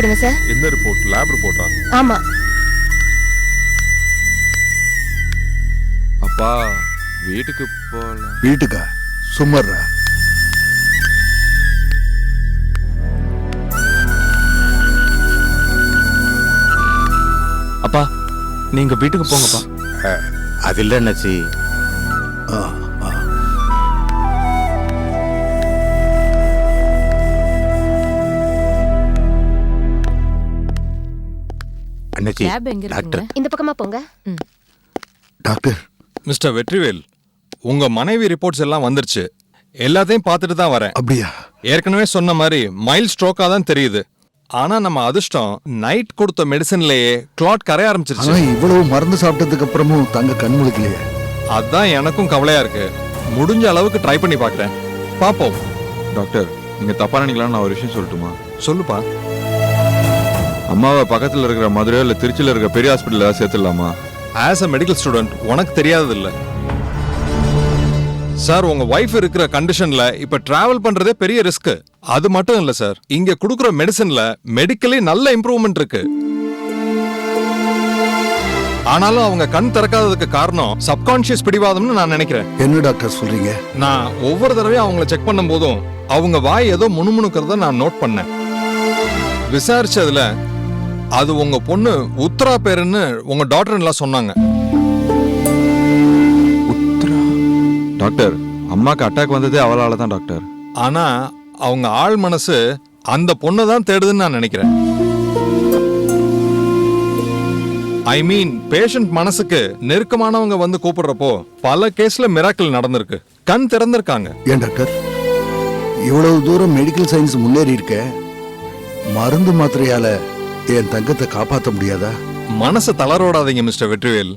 கொடுங்க சார். என்ன report? Lab ரிப்போர்ட்டா? ஆமா. அப்பா வீட்டுக்கு போலாம். வீட்டுக்கா? சும்மர்ரா. அப்பா நீங்க வீட்டுக்கு போங்கப்பா. அது இல்ல அண்ணாச்சி. அண்ணாச்சி டாக்டர் இந்த பக்கமா போங்க. டாக்டர். மிஸ்டர் வெற்றிவேல், உங்க மனைவி ரிப்போர்ட்ஸ் எல்லாம் வந்துருச்சு. எல்லாத்தையும் பார்த்துட்டு தான் வரேன். அப்படியா? ஏற்கனவே சொன்ன மாதிரி மைல்ட் ஸ்ட்ரோக்கா தான் தெரியுது. ஆனா நம்ம அதிர்ஷ்டம் நைட் கொடுத்த மெடிசன்லயே கிளாட் கரைய ஆரம்பிச்சிருச்சு. இவ்வளவு மருந்து சாப்பிட்டதுக்கு அப்புறமும் தங்க கண் முழிக்கலையே. அதான் எனக்கும் கவலையா இருக்கு. முடிஞ்ச அளவுக்கு ட்ரை பண்ணி பார்க்கறேன். பாப்போம். டாக்டர், நீங்க தப்பா நினைக்கலாம், நான் ஒரு விஷயம் சொல்லட்டுமா? சொல்லுப்பா. அம்மாவை பக்கத்துல இருக்கிற மதுரை இல்ல திருச்சியில இருக்கிற பெரிய ஹாஸ்பிட்டல் சேர்த்துடலாமா? ஆஸ் அ மெடிக்கல் ஸ்டூடெண்ட் உனக்கு தெரியாதது இல்ல சார். உங்க வைஃப் இருக்கிற கண்டிஷன்ல இப்ப டிராவல் பண்றதே பெரிய ரிஸ்க். அது மட்டும் இல்ல சார், இங்க கொடுக்கிற மெடிசன்ல மெடிக்கலி நல்ல இம்ப்ரூவ்மெண்ட் இருக்கு. ஆனாலும் அவங்க கண் திறக்காததுக்கு காரணம் சப்கான்ஷியஸ் பிடிவாதம்னு நான் நினைக்கிறேன். என்ன டாக்டர் சொல்றீங்க? நான் ஒவ்வொரு தடவையும் அவங்கள செக் பண்ணும் போதும் அவங்க வாய் ஏதோ முணுமுணுக்கிறத நான் நோட் பண்ணேன். விசாரிச்சதுல அது உங்க பொண்ணு உத்தரா பேருன்னு உங்க டாக்டர் எல்லாம் சொன்னாங்க. டாக்டர், அம்மாக்கு அட்டாக் வந்ததே அவளால தான் டாக்டர். ஆனா அவங்க ஆள் மனசு அந்த பொண்ணு தான் தேடுதுன்னு நான் நினைக்கிறேன். ஐ மீன் பேஷண்ட் மனசுக்கு நெருக்கமானவங்க வந்து கூப்பிடுறப்போ பல கேஸ்ல மிராக்கிள் நடந்திருக்கு. கண் திறந்திருக்காங்க. ஏன் டாக்டர், இவ்வளவு தூரம் மெடிக்கல் சயின்ஸ் முன்னேறி இருக்க, மருந்து மாத்திரையால என் தங்கத்தை காப்பாற்ற முடியாதா? மனசு தளரோடாதீங்க மிஸ்டர் வெற்றிவேல்.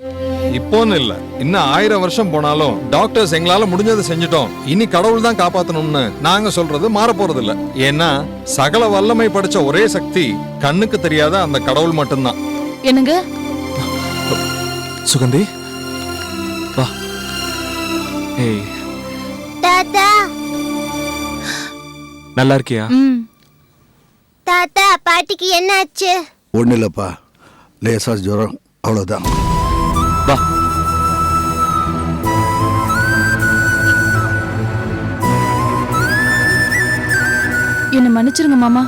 இப்போன்னு இல்ல, இன்னும் 1000 வருஷம் போனாலும் டாக்டர்ஸ் எங்களால முடிஞ்சதை செஞ்சுட்டோம், இனி கடவுள் தான் காப்பாத்தணும்னு நாங்க சொல்றது மாற போறது இல்ல. ஏன்னா சகல வல்லமை படைச்ச ஒரே சக்தி கண்ணுக்கு தெரியாத அந்த கடவுள் மட்டும்தான். என்னங்க? சுகந்தி வா. ஏய் தாத்தா. நல்லா இருக்கியா? தாத்தா, பாட்டிக்கு என்ன ஆச்சு? ஒண்ணு இல்லப்பா, லேசா ஜுரம், அவ்வளவுதான். வா. என்ன மன்னிச்சிருங்க மாமா.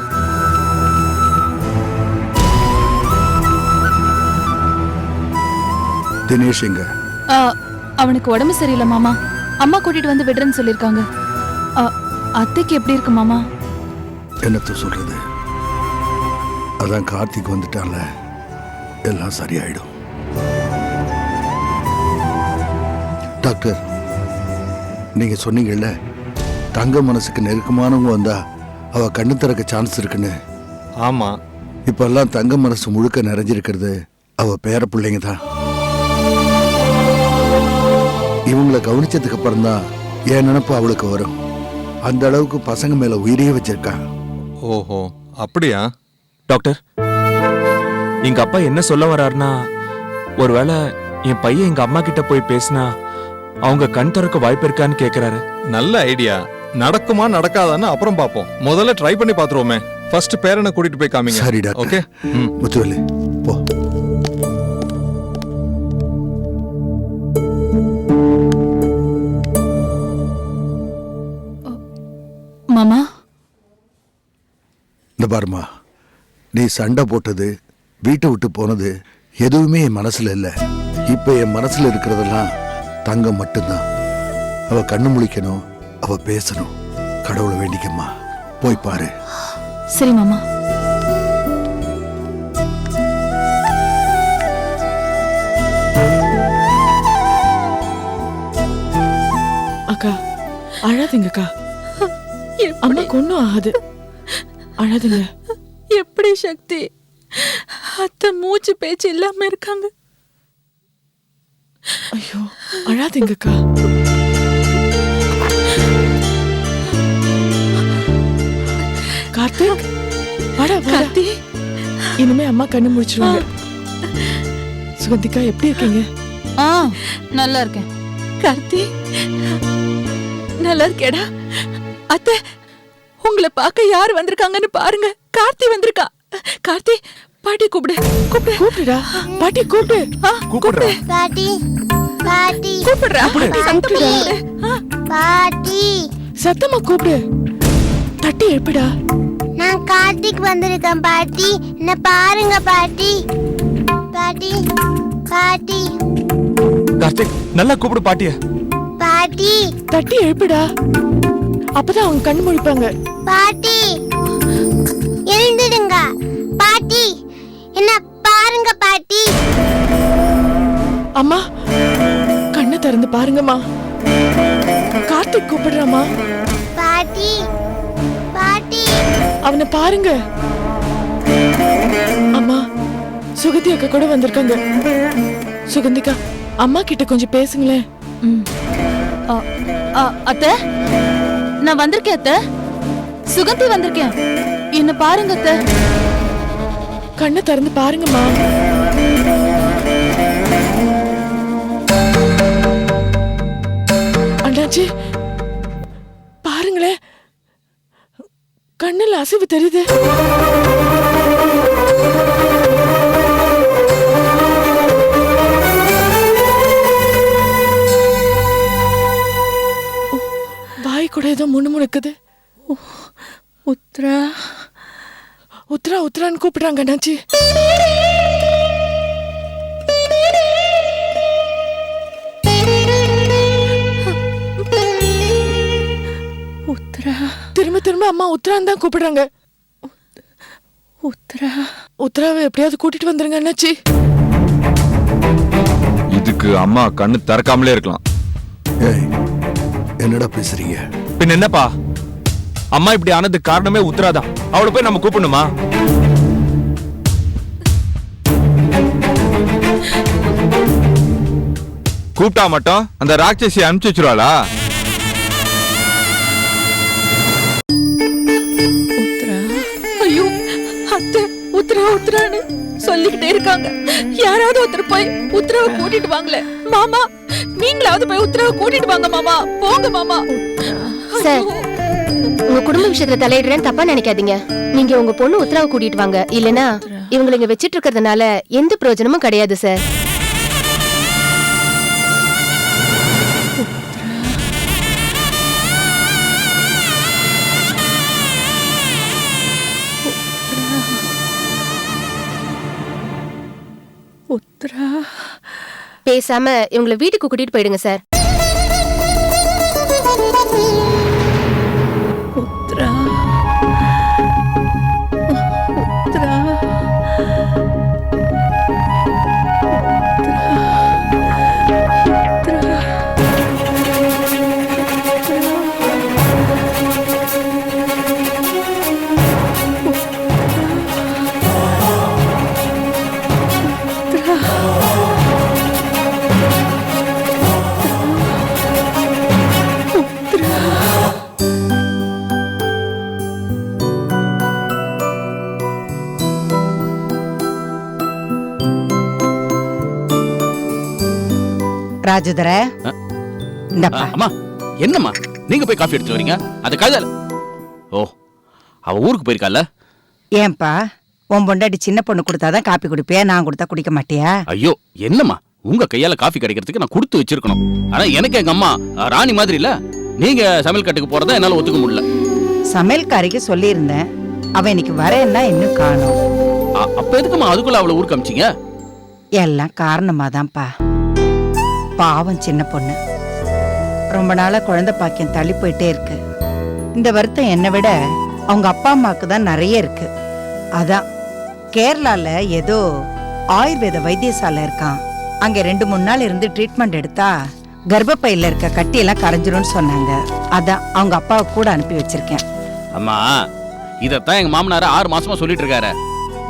தினேஷ் எங்க? அவனுக்கு உடம்பு சரியில்லை மாமா. அம்மா கூட்டிட்டு வந்து விடுறேன்னு சொல்லிருக்காங்க. அத்தைக்கு எப்படி இருக்கு மாமா? என்னத்த சொல்றது, அதான் கார்த்திக் வந்துட்டான்ல, எல்லாம் சரியாயிடும். டாக்டர், நீங்க சொன்னீங்கல்ல தங்க மனசுக்கு நெருக்கமானவங்க வந்தா அவ கண்ணு திறக்க சான்ஸ் இருக்குன்னு. ஆமா, இப்பெல்லாம் தங்க மனசு முழுக்க நிறைஞ்சிருக்கிறது அவ பேர பிள்ளைங்க தான். இவங்களை கவனிச்சதுக்கு அப்புறம் தான் என் நினைப்பு அவளுக்கு வரும். அந்த அளவுக்கு பசங்க மேல உயிரையே வச்சிருக்கா. ஓஹோ, அப்படியா? டாக்டர், எங்க அப்பா என்ன சொல்ல வர்றாருன்னா, ஒருவேளை என் பையன் எங்க அம்மா கிட்ட போய் பேசினா அவங்க கண் திறக்க வாய்ப்பு இருக்கான்னு கேக்குறாரு. நல்ல ஐடியா. நடக்குமா நடக்காதான்னு அப்புறம் பாப்போம். முதல்ல ட்ரை பண்ணி பாத்துருவோமே. ஃபர்ஸ்ட் பேரனை கூட்டிட்டு போய் காமிங்க. சரி டாக்டர். ஓகே. முத்துவேலு போ. மாமா, இந்த பாருமா, நீ சண்டை போட்டது, வீட்டை விட்டு போனது எதுவுமே என் மனசுல இல்ல. இப்ப என் மனசுல இருக்கிறதெல்லாம் தங்கம் மட்டும்தான். அவ கண்ணு முழிக்கணும், அவ பேசணும். கடவுளை வேண்டிக்கம்மா, போய் பாரு. சரி மாமா. அக்கா அழாதீங்கக்கா, அம்மாக்கு ஒன்னும் ஆகாது, அழாதீங்க. எப்படி சக்தி? அத்தை மூச்சு பேச்சு இல்லாம இருக்காங்க. ஐயோ அழாதீங்கக்கா. கார்த்திக், வாடா வாடா. இனிமே அம்மா கண்ணு முடிச்சிருவாங்க. சுகந்திகா எப்படி இருக்கீங்க? நல்லா இருக்கேன். கார்த்தி, நல்லா இருக்கேடா? அத்தை, உங்களை பார்க்க யார் வந்திருக்காங்கன்னு பாருங்க. கார்த்தி வந்திருக்கா. கார்த்தி பாட்டி கூப்பிடு கூப்பிடு கூப்பிடுடா பாட்டி கூப்பிடு. கூப்பிடு பாட்டி பாட்டி கூப்பிடுறா சத்தமா கூப்பிடு பாட்டி சத்தமா கூப்பிடு. தட்டி எழுப்பிடா. நான் கார்த்திக் வந்திருக்கேன் பாட்டி, என்ன பாருங்க பாட்டி. பாட்டி பாட்டி கார்த்திக் நல்லா கூப்பிடு பாட்டிய. பாட்டி தட்டி எழுப்பிடா. அப்பதான் அவங்க கண்ணு முழிப்பாங்க. பாட்டி எழுந்துடுங்க பாட்டி, என்ன பாருங்க பாட்டி. அம்மா கண்ணை திறந்து பாருங்கம்மா. கார்த்திக் கூப்பிடுறாமா. பாட்டி பாட்டி அவனை பாருங்க. அம்மா சுகந்தி அக்கா கூட வந்திருக்காங்க. சுகந்திகா அம்மா கிட்ட கொஞ்சம் பேசுங்களேன். அத்தை நான் வந்திருக்கேன் அத்தை. சுகந்தி வந்திருக்கேன், என்ன பாருங்க அத்தை. கண்ணை திறந்து பாருங்கம்மா. அண்ணாச்சி பாருங்களேன், கண்ணுல அசைவு தெரியுது. வாய் கூட ஏதோ முணுமுணுக்குது. உத்ரா உத்ரா உத்ரான்னு கூப்பிடுறாங்க அண்ணாச்சி. உத்ரா திரும்ப திரும்ப அம்மா உத்ரான்னு தான் கூப்பிடுறாங்க. உத்ரா உத்ராவை எப்படியாவது கூட்டிட்டு வந்துருங்க அண்ணாச்சி. இதுக்கு அம்மா கண்ணு திறக்காமலே இருக்கலாம். ஏய் என்னடா பேசுறீங்க? பின் என்னப்பா, அம்மா இப்படி ஆனதுக்கு காரணமே உத்தராதான். அவளை போய் நம்ம கூப்பிடணுமா? கூப்பிட்டா மட்டும் அந்த ராட்சசி அனுப்பிச்சு வச்சிருவாளா? உத்ரா ஐயோ அத்தை உத்ரா உத்ரான்னு சொல்லிக்கிட்டே இருக்காங்க. யாராவது ஒருத்தர் போய் உத்ராவை கூட்டிட்டு வாங்களே. மாமா நீங்களாவது போய் உத்ராவை கூட்டிட்டு வாங்க மாமா. போங்க மாமா. சார் உங்க குடும்ப விஷயத்துல தலையிடுறேன்னு தப்பா நினைக்காதீங்க. நீங்க உங்க பொண்ணு உத்தரவு கூட்டிட்டு வாங்க, இல்லனா இவங்களை இங்க வச்சிட்டு இருக்கிறதுனால எந்த பிரயோஜனமும் கிடையாது சார். உத்ரா பேசாம இவங்களை வீட்டுக்கு கூட்டிட்டு போயிடுங்க சார். உத்ரா உத்ரா ராஜதுர இந்தப்பா. அம்மா என்னம்மா நீங்க போய் காஃபி எடுத்துட்டு வரீங்க? அது கழுதல. ஓ அவ ஊருக்கு போயிருக்கால. ஏன்பா உன் பொண்டாட்டி சின்ன பொண்ணு கொடுத்தாதான் காப்பி குடிப்பியா, நான் கொடுத்தா குடிக்க மாட்டியா? ஐயோ என்னம்மா உங்க கையால காஃபி கிடைக்கிறதுக்கு நான் கொடுத்து வச்சிருக்கணும். ஆனா எனக்கு எங்க அம்மா ராணி மாதிரி இல்ல. நீங்க சமையல் கட்டுக்கு போறதா என்னால ஒத்துக்க முடியல. சமையல்காரிக்கு சொல்லியிருந்தேன், அவன் இன்னைக்கு வரேன்னா இன்னும் காணோம். அப்ப எதுக்குமா அதுக்குள்ள அவளை ஊருக்கு அமிச்சிங்க? எல்லாம் காரணமாதான்ப்பா. பாவம் சின்ன பொண்ணு, ரொம்ப நாளா குழந்தை பாக்கியம் தள்ளி போயிட்டே இருக்கு. இந்த வருத்தம் என்னை விட அவங்க அப்பா அம்மாவுக்கு தான் நிறைய இருக்கு. அதான் கேரளால ஏதோ ஆயுர்வேத வைத்தியசாலை இருக்கான், அங்க 2-3 நாள் இருந்து ட்ரீட்மெண்ட் எடுத்தா கர்ப்பப்பையில இருக்க கட்டியெல்லாம் கரைஞ்சிரும்னு சொன்னாங்க. அதான் அவங்க அப்பாவை கூட அனுப்பி வச்சிருக்கேன். அம்மா இதத்தான் எங்க மாமனார 6 மாசமா சொல்லிட்டு இருக்காரு.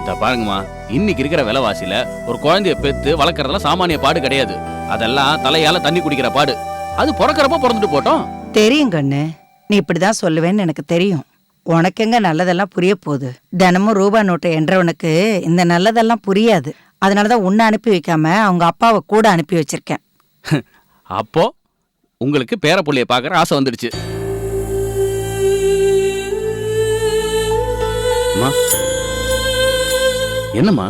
இத பாருங்கம்மா, இன்னைக்கு இருக்கிற விலைவாசியில ஒரு குழந்தைய பெத்து வளர்க்கறதெல்லாம் சாமானிய பாடு கிடையாது. அதெல்லாம் தலையால தண்ணி குடிக்கிற பாடு. அது பிறக்கிறப்ப பிறந்துட்டு போட்டோம். தெரியும் கண்ணு, நீ இப்படிதான் சொல்லுவேன்னு எனக்கு தெரியும். உனக்கு எங்க நல்லதெல்லாம் புரிய போகுது? தினமும் ரூபா நோட்டை என்றவனுக்கு இந்த நல்லதெல்லாம் புரியாது. அதனாலதான் உன்னை அனுப்பி வைக்காம அவங்க அப்பாவை கூட அனுப்பி வச்சிருக்கேன். அப்போ உங்களுக்கு பேர புள்ளைய பாக்குற ஆசை வந்துடுச்சு. அம்மா என்னம்மா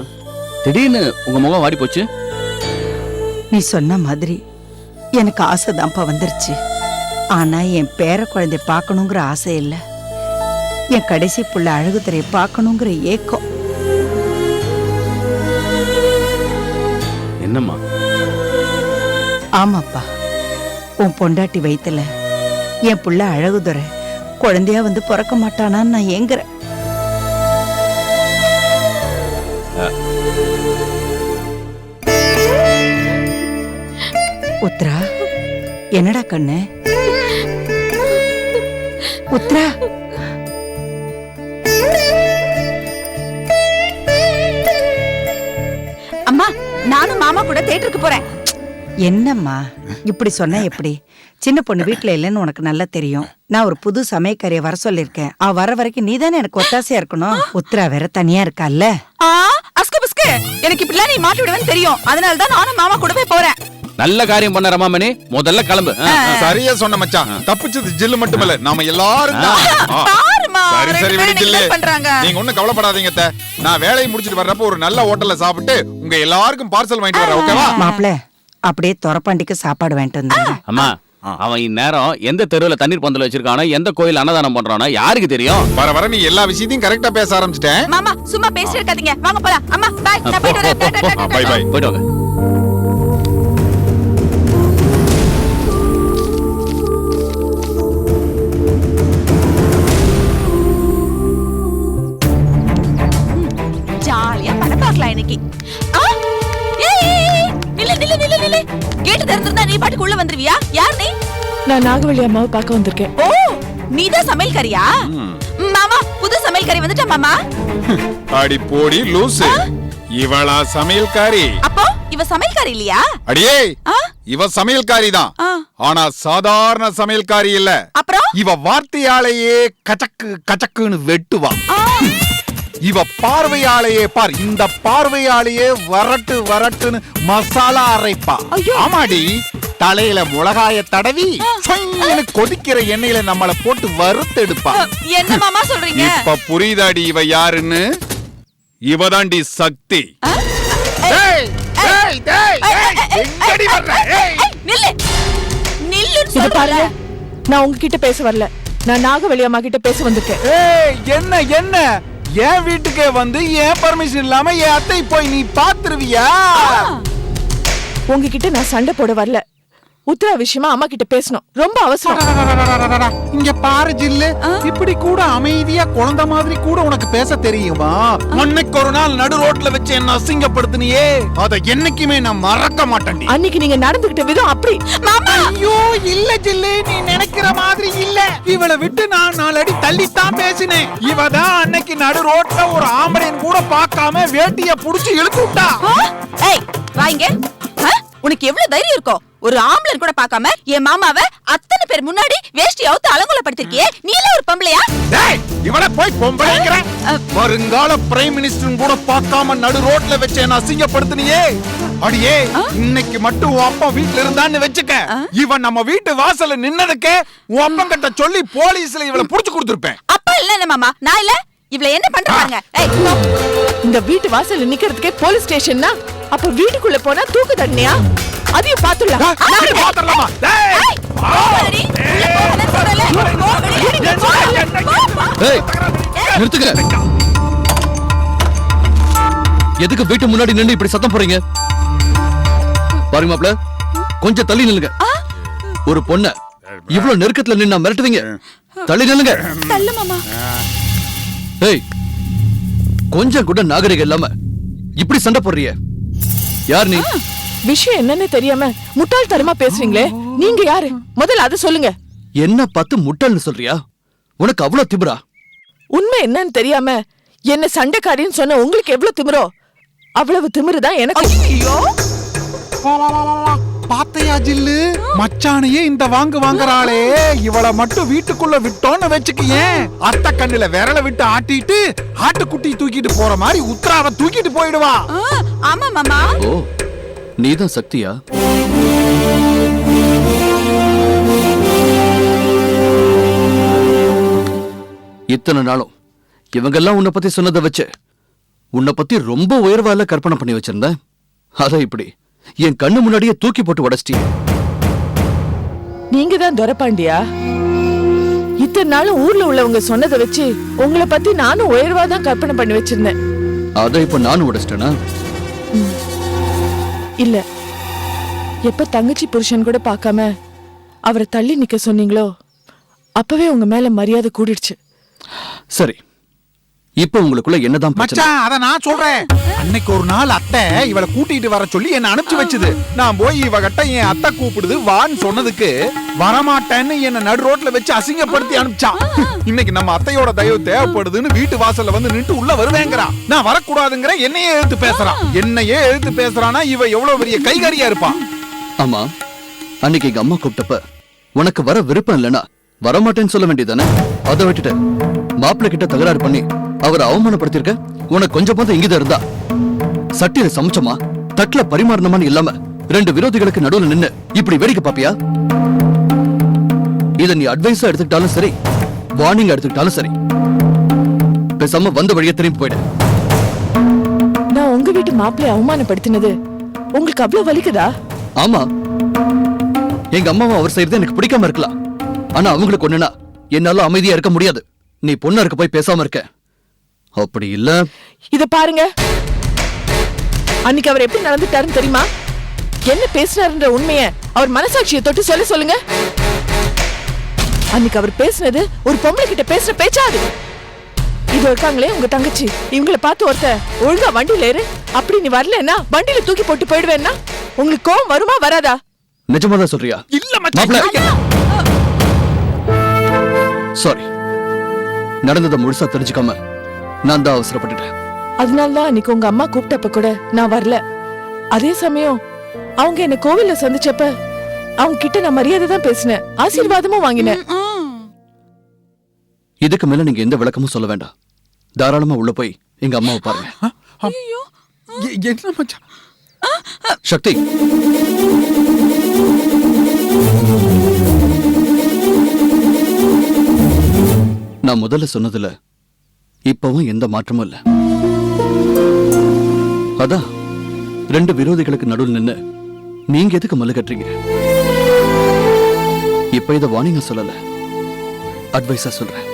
திடீர்னு உங்க முகம் வாடி போச்சு? நீ சொன்ன மாதிரி எனக்கு ஆசைதான்ப்பா வந்துருச்சு. ஆனா என் பேர குழந்தை பார்க்கணுங்கிற ஆசை இல்லை. என் கடைசி புள்ள அழகுதுறையை பார்க்கணுங்கிற ஏக்கம். என்னம்மா? ஆமாப்பா, உன் பொண்டாட்டி வயித்துல என் புள்ள அழகுதுறை குழந்தையா வந்து பிறக்க மாட்டானான்னு நான் ஏங்குறேன். உத்ரா, என்னடா கண்ணு? உத்ரா, அம்மா, நானும் மாமா கூட தியேட்டருக்கு போறேன். என்னம்மா இப்படி சொன்ன எப்படி? சின்ன பொண்ணு வீட்டுல இல்லைன்னு உனக்கு நல்லா தெரியும். நான் ஒரு புது சமையக்காரிய வர சொல்லிருக்கேன். அவ வர வரைக்கும் நீதானே எனக்கு ஒத்தாசையா இருக்கணும். உத்ரா வேற தனியா இருக்கால்ல. அஸ்கு பிஸ்கு, எனக்கு இப்படிலாம் நீ மாட்டி விடுவேன்னு தெரியும். அதனாலதான் நானும் மாமா கூட போய் போறேன். நல்ல காரியம் பண்ண ரமாமணி, முதல்ல கிளம்பு. சரியா சொன்ன மச்சான். தப்பிச்சது ஜில்லு மட்டுமல்ல, நாம எல்லாரும் தான். சரி சரி விடு ஜில்லு. நீங்க ஒண்ணும் கவலைப்படாதீங்க அத்தை. நான் வேலையை முடிச்சிட்டு வர்றப்ப ஒரு நல்ல ஹோட்டல்ல சாப்பிட்டு உங்க எல்லாருக்கும் பார்சல் வாங்கிட்டு வரேன். ஓகேவா? மாப்பிள, அப்படியே தொரப்பாண்டிக்கு சாப்பாடு வாங்கிட்டு வந்தாங்க. அம்மா, அவன் இந்நேரம் எந்த தெருவுல தண்ணீர் பந்தல் வச்சிருக்கானோ, எந்த கோயில் அன்னதானம் பண்றானோ யாருக்கு தெரியும்? வர வர நீ எல்லா விஷயத்தையும் கரெக்டா பேச ஆரம்பிச்சிட்டேன். மாமா சும்மா பேசிட்டு இருக்காதீங்க, வாங்க போலாம். அம்மா பை, நான் போயிட்டு வரேன். Bye bye. போயிட்டு வாங்க. ஜாலியா படம் பார்க்கலாம் இன்னைக்கு. நில்லு. கேட்டு திறந்திருந்தா நீ பாட்டுக்கு உள்ள வந்துருவியா? யார் நீ? நான் நாகவள்ளி அம்மாவை பார்க்க வந்திருக்கேன். ஓ, நீதான் சமையல்காரியா? மாமா, புது சமையல்காரி வந்துட்டா மாமா. அடி போடி லூசு. இவளா சமையல்காரி? அப்போ இவ சமையல்காரி இல்லையா? அடியே, இவ சமையல்காரி தான். ஆனா சாதாரண சமையல்காரி இல்ல. அப்புறம் இவ வார்த்தையாலேயே கச்சக்கு கச்சக்குன்னு வெட்டுவா. இவ பார்வையாலேயே பார், இந்த பார்வையாலேயே வரட்டு வரட்டுன்னு மசாலா அரைப்பா. ஆமாடி, தலையில மிளகாய தடவி கொதிக்கிற எண்ணெயில நம்மள போட்டு வறுத்தெடுப்பா. என்ன மாமா சொல்றீங்க? இப்ப புரியுதாடி இவ யாருன்னு? இவதாண்டி சக்தி. இது பாருங்க, நான் உங்ககிட்ட பேச வரல. நான் நாகவள்ளி அம்மா கிட்ட பேச வந்திருக்கேன். என்ன என்ன என் வீட்டுக்கே வந்து என் பர்மிஷன் இல்லாம என் அத்தை போய் நீ பாத்துருவியா? உங்ககிட்ட நான் சண்டை போட வரல. உத்ரா விஷயமா அம்மா கிட்ட பேசணும், ரொம்ப அவசரம். இங்க பாரு ஜில்லு, இப்படி கூட அமைதியா குழந்தை மாதிரி கூட உனக்கு பேச தெரியுமா? அன்னைக்கு ஒரு நாள் நடு ரோட்ல வச்சு என்ன அசிங்கப்படுத்தினியே, அத என்னைக்குமே நான் மறக்க மாட்டேன். அன்னைக்கு நீங்க நடந்துகிட்ட விதம் அப்படி. ஐயோ இல்ல ஜில்லு, நீ நினைக்கிற மாதிரி இல்ல. இவளை விட்டு நான் 4 அடி தள்ளித்தான் பேசினேன். இவதான் அன்னைக்கு நடு ரோட்ல ஒரு ஆம்பளைன் கூட பார்க்காம வேட்டிய புடிச்சு இழுத்து விட்டா. ஏய் வாங்க, உனக்கு எவ்வளவு தைரியம் இருக்கோ? ஒரு ஆம்பளன் கூட பார்க்காம என் மாமாவை அத்தனை பேர் முன்னாடி வேஷ்டி அவுத்து அலங்கோலப்படுத்திருக்கியே, நீ எல்லாம் ஒரு பொம்பளையா? டேய், இவளை போய் பொம்பளைங்கற? வருங்கால பிரைம் மினிஸ்டர் கூட பார்க்காம நடு ரோட்ல வச்சு என்ன அசிங்கப்படுத்தினியே. அடியே, இன்னைக்கு மட்டும் உன் அப்பா வீட்ல இருந்தான்னு வெச்சுக்க, இவன் நம்ம வீட்டு வாசல்ல நின்னதுக்கே உன் அப்பா கிட்ட சொல்லி போலீஸ்ல இவளை புடிச்சு கொடுத்திருப்பேன். அப்பா இல்ல என்ன மாமா, நான் இல்ல. இவள என்ன பண்றாங்க? இந்த வீட்டு வாசல்ல நிக்கிறதுக்கே போலீஸ் ஸ்டேஷன்னா, அப்ப வீட்டுக்குள்ள போனா தூக்கு தண்டனையா? அதையும் பாத்துடலாம். நிறுத்துங்க. எதுக்கு வீட்டு முன்னாடி நின்று இப்படி சத்தம் போறீங்க? பாருங்க மாப்ள, கொஞ்சம் தள்ளி நில்லுங்க. ஒரு பொண்ண இவ்வளவு நெருக்கத்துல நின்னா மிரட்டுவீங்க? தள்ளி நில்லுங்க. தள்ளு மாமா. ஏய், கொஞ்சம் கூட நாகரிகம் இல்லாம இப்படி சண்டை போடுறிய? யார் நீ? விஷயம் என்னன்னு தெரியாம முட்டாள்தனமா பேசுறீங்களே, நீங்க யாரு? முதல்ல அதை சொல்லுங்க. என்ன பார்த்து முட்டாள்னு சொல்றியா? உனக்கு அவ்வளவு திமிரா? உண்மை என்னன்னு தெரியாம என்ன சண்டைக்காரின்னு சொன்ன உங்களுக்கு எவ்வளவு திமிரோ, அவ்வளவு திமிருதான் எனக்கு. ஐயோ, பாத்தையா ஜில்லு, மச்சானையே இந்த வாங்குறாளே, இவளை மட்டும் வீட்டுக்குள்ள விட்டோன்னு வச்சுக்கியே, அத்த கண்ணுல விரல விட்டு ஆட்டிட்டு ஆட்டுக்குட்டி தூக்கிட்டு போற மாதிரி உத்ராவை தூக்கிட்டு போயிடுவா. ஆமா மாமா. ஓ, நீதான் சக்தியா? இத்தனை நாளும் இவங்கெல்லாம் உன்னை பத்தி சொன்னதை வச்சு உன்னை பத்தி ரொம்ப உயர்வால கற்பனை பண்ணி வச்சிருந்தேன். அதான் இப்படி என் கண்ணு முன்னாடியே தூக்கி போட்டு உடைச்சிட்டீங்க. நீங்க தான் துரைப்பாண்டியா? இத்தனை நாளும் ஊர்ல உள்ளவங்க சொன்னதை வச்சு உங்களை பத்தி நானும் உயர்வா தான் கற்பனை பண்ணி வச்சிருந்தேன். அதை இப்ப நானும் உடைச்சிட்டேனா? இல்ல, எப்ப தங்கச்சி புருஷன் கூட பார்க்காம அவரை தள்ளி நிக்க சொன்னீங்களோ அப்பவே உங்க மேல மரியாதை கூடிடுச்சு. சரி, இப்ப உங்களுக்குள்ள என்னதான் பிரச்சனை? மச்சான், அத நான் சொல்றேன். அன்னைக்கு ஒரு நாள் அத்தை இவளை கூட்டிட்டு வர சொல்லி என்ன அனுப்பிச்சு வச்சுது. நான் போய் இவகிட்ட என் அத்தை கூப்பிடுது வான்னு சொன்னதுக்கு வரமாட்டேன்னு என்ன நடு ரோட்ல வச்சு அசிங்கப்படுத்தி அனுப்பிச்சான். இன்னைக்கு நம்ம அத்தையோட தயவு தேவைப்படுதுன்னு வீட்டு வாசல்ல வந்து நின்று உள்ள வருவேங்கிறான். நான் வரக்கூடாதுங்கிற என்னையே எழுத்து பேசுறான். என்னையே எழுத்து பேசுறானா இவ எவ்வளவு பெரிய கைகாரியா இருப்பான். ஆமா, அன்னைக்கு எங்க அம்மா கூப்பிட்டப்ப உனக்கு வர விருப்பம் இல்லைன்னா வரமாட்டேன்னு சொல்ல வேண்டியதானே? அதை விட்டுட்டு மாப்பிள்ளை கிட்ட தகராறு பண்ணி அவரை அவமானப்படுத்திருக்க. உனக்கு கொஞ்சம் பார்த்து இங்கதான் இருந்தா சட்டியில சமைச்சமா தட்டுல பரிமாறணுமான்னு இல்லாம ரெண்டு விரோதிகளுக்கு நடுவுல நின்னு இப்படி வேடிக்கை பாப்பியா? இத நீ அட்வைஸா எடுத்துக்கிட்டாலும் சரி, வார்னிங் எடுத்துக்கிட்டாலும் சரி, பேசாம வந்த வழியை திரும்பி போயிடு. நான் உங்க வீட்டு மாப்பிள்ளை அவமானப்படுத்தினது உங்களுக்கு அவ்வளவு வலிக்குதா? ஆமா, எங்க அம்மாவை அவர் செய்யறது எனக்கு பிடிக்காம இருக்கலாம். ஆனா அவங்களுக்கு ஒண்ணுனா என்னால அமைதியா இருக்க முடியாது. நீ பொண்ணா இருக்க போய் பேசாம இருக்க. அப்படி இல்ல, இத பாருங்க, அன்னைக்கு அவர் எப்படி நடந்துட்டாருன்னு தெரியுமா? என்ன பேசினாருன்ற உண்மைய அவர் மனசாட்சியை தொட்டு சொல்லுங்க. அன்னைக்கு அவர் பேசினது ஒரு பொம்பளை கிட்ட பேசுற பேச்சாது. இது இருக்காங்களே உங்க தங்கச்சி, இவங்களை பார்த்து ஒருத்த ஒழுங்கா வண்டியில ஏறு, அப்படி நீ வரலன்னா வண்டியில தூக்கி போட்டு போயிடுவேன்னா உங்களுக்கு கோவம் வருமா வராதா? நிஜமாதான் சொல்றியா? இல்ல மச்சான், சாரி, நடந்ததை முழுசா தெரிஞ்சுக்காம நான் தான் அவசரப்பட்டுட்டேன். அதனாலதான் அன்னைக்கு உங்க அம்மா கூப்பிட்டப்ப கூட நான் வரல. அதே சமயம் அவங்க என்ன கோவில்ல சந்திச்சப்ப அவங்க கிட்ட நான் மரியாதை தான் பேசினேன், ஆசீர்வாதமும் வாங்கினேன். இதுக்கு மேல நீங்க எந்த விளக்கமும் சொல்ல வேண்டாம். தாராளமா உள்ள போய் எங்க அம்மாவை பாருங்க. என்ன மச்சான்? சக்தி, நான் முதல்ல சொன்னதுல இப்பவும் எந்த மாற்றமும் இல்ல. அதான் ரெண்டு விரோதிகளுக்கு நடுவில் நின்னு நீங்க எதுக்கு மல்லு கட்டுறீங்க? இப்ப இத வார்னிங்கா சொல்லல, அட்வைஸா சொல்றேன்.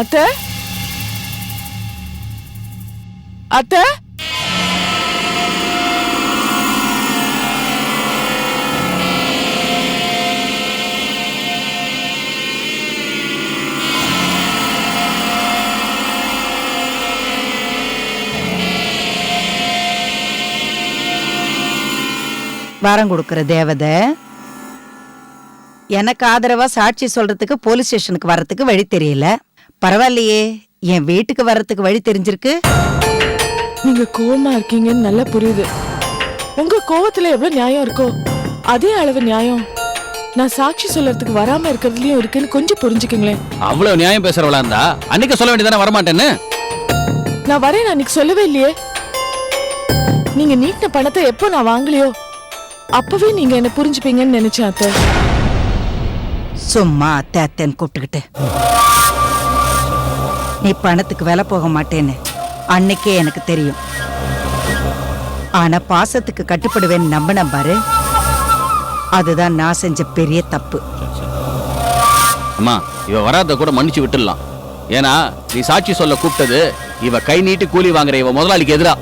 அத்தை, அத்தை, வரம் கொடுக்கிற தேவதை எனக்கு ஆதரவா சாட்சி சொல்றதுக்கு போலீஸ் ஸ்டேஷனுக்கு வர்றதுக்கு வழி தெரியல. பரவாயில்லையே, என் வீட்டுக்கு வர்றதுக்கு வழி தெரிஞ்சிருக்கு. நீங்க கோவமா இருக்கீங்கன்னு நல்லா புரியுது. உங்க கோவத்துல எவ்வளவு நியாயம் இருக்கோ அதே அளவு நியாயம் நான் சாட்சி சொல்றதுக்கு வராம இருக்கிறதுலயும் இருக்குன்னு கொஞ்சம் புரிஞ்சுக்கங்களேன். அவ்வளவு நியாயம் பேசுறவளா இருந்தா அன்னைக்கு சொல்ல வேண்டியதானே வரமாட்டேன்னு. நான் வரேன் அன்னைக்கு சொல்லவே இல்லையே. நீங்க நீட்டின பணத்தை எப்போ நான் வாங்கலையோ அப்பவே நீங்க என்ன புரிஞ்சுப்பீங்கன்னு நினைச்சேன் அத்தை. சும்மா அத்தை அத்தைன்னு கூப்பிட்டுக்கிட்டு நீ பணத்துக்கு விலை போக மாட்டேன்னு அன்னைக்கே எனக்கு தெரியும். ஆனா பாசத்துக்கு கட்டுப்படுவேன்னு நம்பின பாரு, அதுதான் நான் செஞ்ச பெரிய தப்பு. அம்மா, இவ வராத கூட மன்னிச்சு விட்டுடலாம். ஏன்னா நீ சாட்சி சொல்ல கூப்பிட்டது இவ கை நீட்டி கூலி வாங்குற இவ முதலாளிக்கு எதிரா.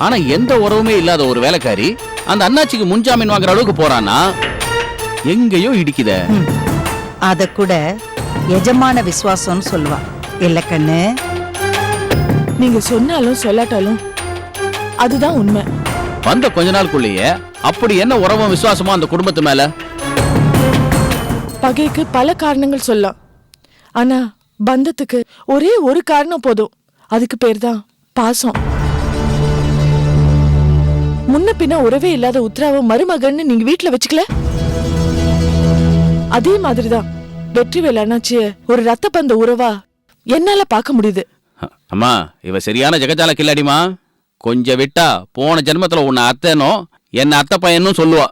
ஆனா எந்த உறவுமே இல்லாத ஒரு வேலைக்காரி அந்த அண்ணாச்சிக்கு முன்ஜாமீன் வாங்குற அளவுக்கு போறானா எங்கேயோ இடிக்குத. அத கூட எஜமான விசுவாசம்னு சொல்லுவா. இல்ல கண்ணு, நீங்க சொன்னாலும் சொல்லாட்டாலும் அதுதான் உண்மை. வந்த கொஞ்ச நாளுக்குள்ளேயே அப்படி என்ன உறவும் விசுவாசமோ அந்த குடும்பத்து மேல? பகைக்கு பல காரணங்கள் சொல்லலாம். ஆனா பந்தத்துக்கு ஒரே ஒரு காரணம் போதும். அதுக்கு பேர் தான் பாசம். முன்ன பின்ன உறவே இல்லாத உத்ராவ மருமகன்னு நீங்க வீட்டுல வச்சுக்கல. அதே மாதிரிதான் வெற்றிவேல் அண்ணாச்சிய ஒரு ரத்த பந்த உறவா என்னால பார்க்க முடியுது. அம்மா இவ சரியான ஜெகஜால கில்லாடிமா. கொஞ்சம் விட்டா போன ஜென்மத்துல உன்னை அத்தைனோ என்ன அத்தை பையனும் சொல்லுவா.